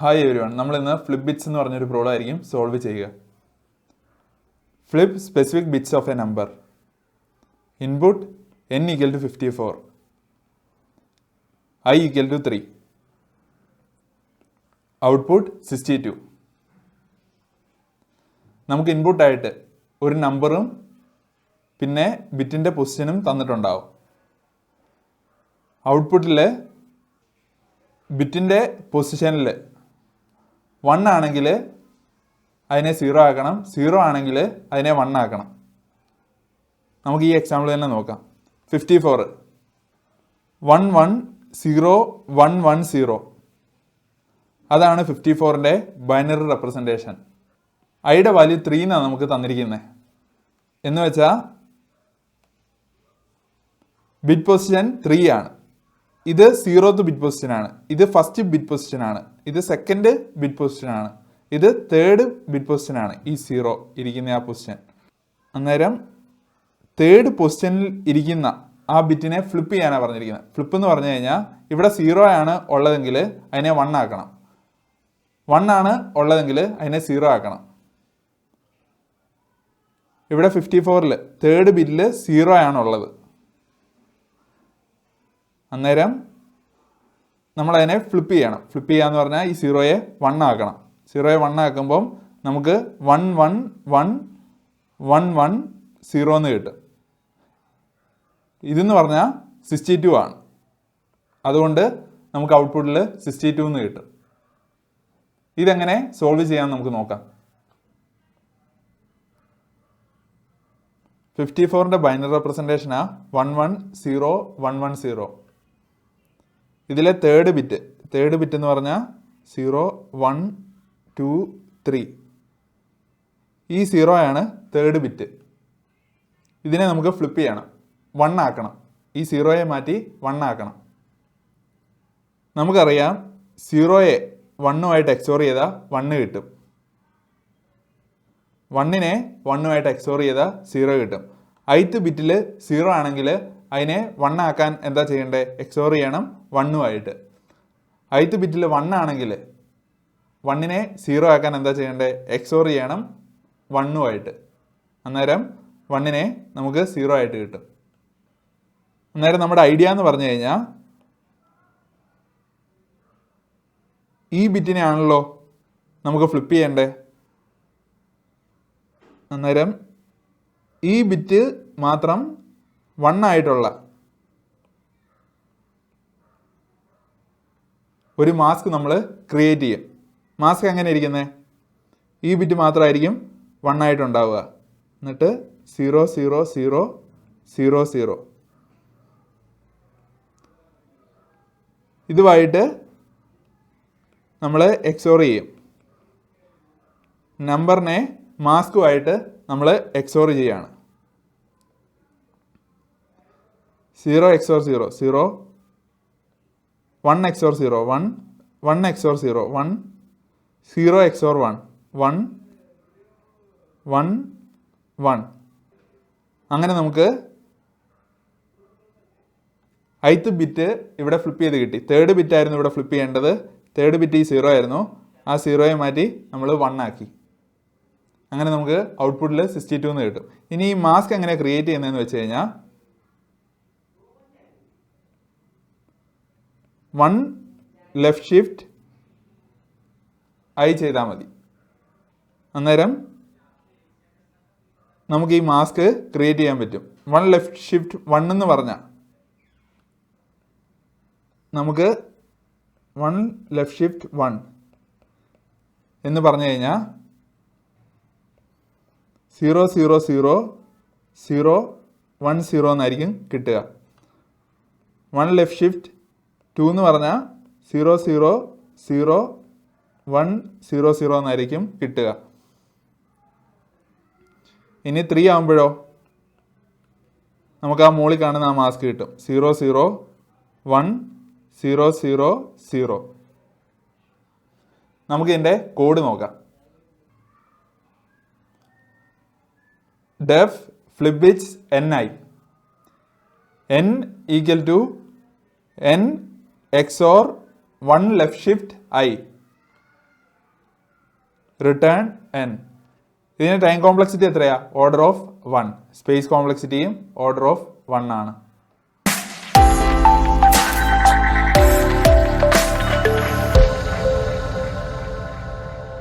Hi everyone, നമ്മൾ ഇന്ന് flip bits എന്ന് പറഞ്ഞൊരു പ്രോബ്ലം ആയിരിക്കും സോൾവ് ചെയ്യുക. Flip specific bits of a number. Input n equal to 54, i equal to 3, output 62. നമുക്ക് ഇൻപുട്ടായിട്ട് ഒരു നമ്പറും പിന്നെ ബിറ്റിൻ്റെ പൊസിഷനും തന്നിട്ടുണ്ടാവും. ഔട്ട്പുട്ടിൽ ബിറ്റിൻ്റെ പൊസിഷനിൽ 1 ആണെങ്കിൽ അതിനെ 0 ആക്കണം, 0 ആണെങ്കിൽ അതിനെ 1 ആക്കണം. നമുക്ക് ഈ എക്സാമ്പിൾ തന്നെ നോക്കാം. 54 110 അതാണ് 54ൻ്റെ ബൈനറി റെപ്രസെൻറ്റേഷൻ. ഐയുടെ വാല്യൂ 3 എന്നാണ് നമുക്ക് തന്നിരിക്കുന്നത്. എന്ന് വെച്ചാൽ ബിറ്റ് പൊസിഷൻ 3 ആണ്. ഇത് 0th ബിറ്റ് പൊസിഷനാണ്, ഇത് ഫസ്റ്റ് ബിറ്റ് പൊസിഷനാണ്, ഇത് സെക്കൻഡ് ബിറ്റ് പൊസിഷനാണ്, ഇത് തേർഡ് ബിറ്റ് പൊസിഷനാണ്. ഈ 0 ഇരിക്കുന്ന ആ പൊസിഷൻ. അന്നേരം തേർഡ് പൊസിഷനിൽ ഇരിക്കുന്ന ആ ബിറ്റിനെ ഫ്ലിപ്പ് ചെയ്യാനാണ് പറഞ്ഞിരിക്കുന്നത്. ഫ്ലിപ്പ് എന്ന് പറഞ്ഞു കഴിഞ്ഞാൽ ഇവിടെ 0 ആണ് ഉള്ളതെങ്കിൽ അതിനെ 1 ആക്കണം, 1 ആണ് ഉള്ളതെങ്കിൽ അതിനെ 0 ആക്കണം. ഇവിടെ 54ൽ തേർഡ് ബിറ്റിൽ 0 ആണ് ഉള്ളത്. അന്നേരം നമ്മളതിനെ ഫ്ലിപ്പ് ചെയ്യണം. ഫ്ലിപ്പ് ചെയ്യാന്ന് പറഞ്ഞാൽ ഈ 0യെ 1 ആക്കണം. 0യെ 1 ആക്കുമ്പം നമുക്ക് 1111110 എന്ന് കിട്ടും. ഇതെന്ന് പറഞ്ഞാൽ 62 ആണ്. അതുകൊണ്ട് നമുക്ക് ഔട്ട്പുട്ടിൽ 62 എന്ന് കിട്ടും. ഇതെങ്ങനെ സോൾവ് ചെയ്യാമെന്ന് നമുക്ക് നോക്കാം. 54ൻ്റെ ബൈനറി റെപ്രസെൻറ്റേഷനാ 110110. ഇതിലെ തേർഡ് ബിറ്റ് എന്ന് പറഞ്ഞാൽ 0 1 2 3. ഈ 0 ആണ് തേർഡ് ബിറ്റ്. ഇതിനെ നമുക്ക് ഫ്ലിപ്പ് ചെയ്യണം, 1 ആക്കണം. ഈ 0യെ മാറ്റി 1 ആക്കണം. നമുക്കറിയാം 0യെ 1ഉമായിട്ട് എക്സോർ ചെയ്താൽ 1 കിട്ടും, 1നെ 1ഉമായിട്ട് എക്സോർ ചെയ്താൽ 0 കിട്ടും. ith ബിറ്റിൽ 0 ആണെങ്കിൽ അതിനെ 1 ആക്കാൻ എന്താ ചെയ്യേണ്ടത്? എക്സോർ ചെയ്യണം 1ഉമായിട്ട്. ith ബിറ്റിൽ 1 ആണെങ്കിൽ 1നെ 0 ആക്കാൻ എന്താ ചെയ്യേണ്ടത്? എക്സോർ ചെയ്യണം 1ഉമായിട്ട്. അന്നേരം 1നെ നമുക്ക് 0 ആയിട്ട് കിട്ടും. അന്നേരം നമ്മുടെ ഐഡിയ എന്ന് പറഞ്ഞു കഴിഞ്ഞാൽ ഈ ബിറ്റിനെ ആണല്ലോ നമുക്ക് ഫ്ലിപ്പ് ചെയ്യണ്ടേ. അന്നേരം ഈ ബിറ്റ് മാത്രം 1 ആയിട്ടുള്ള ഒരു മാസ്ക് നമ്മൾ ക്രിയേറ്റ് ചെയ്യും. മാസ്ക് എങ്ങനെ ഇരിക്കുന്നത്? ഈ ബിറ്റ് മാത്രമായിരിക്കും 1 ആയിട്ടുണ്ടാവുക. എന്നിട്ട് 0 0 0 0 0 ഇതുമായിട്ട് നമ്മൾ എക്സോർ ചെയ്യും. നമ്പറിനെ മാസ്കുമായിട്ട് നമ്മൾ എക്സോർ ചെയ്യാണ്. 0 XOR 0 0, 1 XOR 0 1, 1 XOR 0 1, 0 XOR 1 1 1 1. അങ്ങനെ നമുക്ക് ith ബിറ്റ് ഇവിടെ ഫ്ലിപ്പ് ചെയ്ത് കിട്ടി. തേർഡ് ബിറ്റ് ആയിരുന്നു ഇവിടെ ഫ്ലിപ്പ് ചെയ്യേണ്ടത്. തേർഡ് ബിറ്റ് ഈ 0 ആയിരുന്നു. ആ 0യെ മാറ്റി നമ്മൾ 1 ആക്കി. അങ്ങനെ നമുക്ക് ഔട്ട്പുട്ടിൽ 62 എന്ന് കിട്ടും. ഇനി ഈ മാസ്ക് എങ്ങനെ ക്രിയേറ്റ് ചെയ്യുന്നതെന്ന് വെച്ച് കഴിഞ്ഞാൽ 1 ലെഫ്റ്റ് ഷിഫ്റ്റ് i ചെയ്താൽ മതി. അന്നേരം നമുക്ക് ഈ മാസ്ക് ക്രിയേറ്റ് ചെയ്യാൻ പറ്റും. 1 ലെഫ്റ്റ് ഷിഫ്റ്റ് 1 എന്ന് പറഞ്ഞാൽ നമുക്ക് 1 ലെഫ്റ്റ് ഷിഫ്റ്റ് 1 എന്ന് പറഞ്ഞു കഴിഞ്ഞാൽ 0 0 0 0 1 0 എന്നായിരിക്കും കിട്ടുക. 1 ലെഫ്റ്റ് ഷിഫ്റ്റ് 2 എന്ന് പറഞ്ഞാൽ 0 0 0 1 0 0 എന്നായിരിക്കും കിട്ടുക. ഇനി 3 ആകുമ്പോഴോ നമുക്ക് ആ മുകളിൽ കാണുന്ന ആ മാസ്ക് കിട്ടും. 0 0 1 0 0 0. നമുക്ക് ഇതിൻ്റെ കോഡ് നോക്കാം. def flip bits ni, n equal to n XOR 1 left shift I. Return n. ഇതിന് ടൈം കോംപ്ലക്സിറ്റി എത്രയാ? Order of 1. സ്പേസ് കോംപ്ലക്സിറ്റിയും ഓർഡർ ഓഫ് 1 ആണ്.